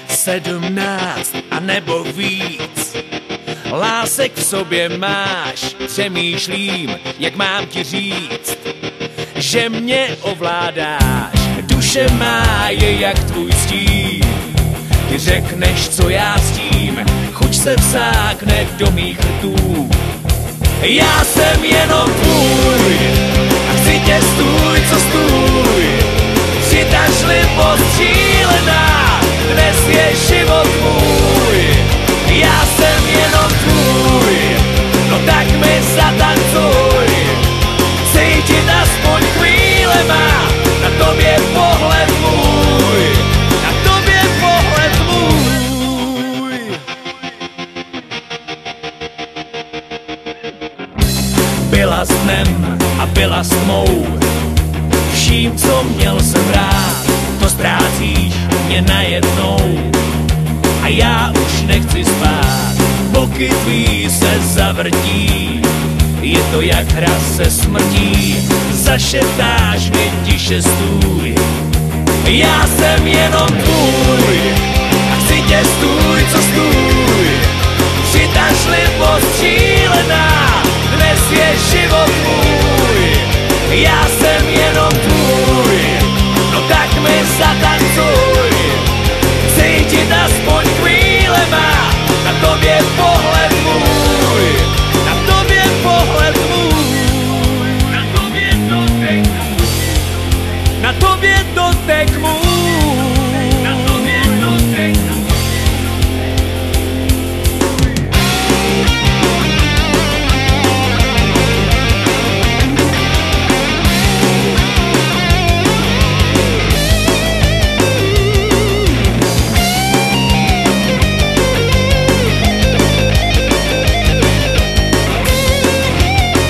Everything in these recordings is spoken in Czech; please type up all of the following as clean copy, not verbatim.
17 a nebo víc. Lásek v sobě máš, přemýšlím, jak mám ti říct, že mě ovládáš. Duše má je jak tvůj stín. Ty řekneš, co já s tím, chuť se vsákne do mých rtů. Já jsem jenom tvůj a chci tě stůj, co stůj. Přitažlivost šílená, dnes je život můj. Já jsem jenom tvůj, no tak mi zatancuj. Cítit aspoň chvílema, na tobě pohled můj, na tobě pohled můj. Byla s dnem a byla s tmou, vším, co měl jsem rád, to ztrácíš mě najednou. A já už nechci spát, boky tvý se zavrtí, je to jak hra se smrtí, zašeptáš mi tiše stůj. Já jsem jenom tvůj a chci tě stůj, co stůj. Přitažlivost šílená, dnes je život můj. Já jsem jenom tvůj, no tak mi zatancuj. Cítit aspoň chvílema, na tobě pohled můj, na tobě pohled můj, na tobě dotek můj, na tobě dotek můj, na tobě dotek můj.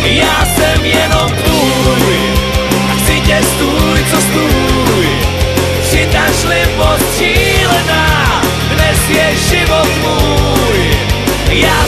Já jsem jenom tvůj a chci tě stůj, co stůj. Přitažlivost šílená, dnes je život můj. Já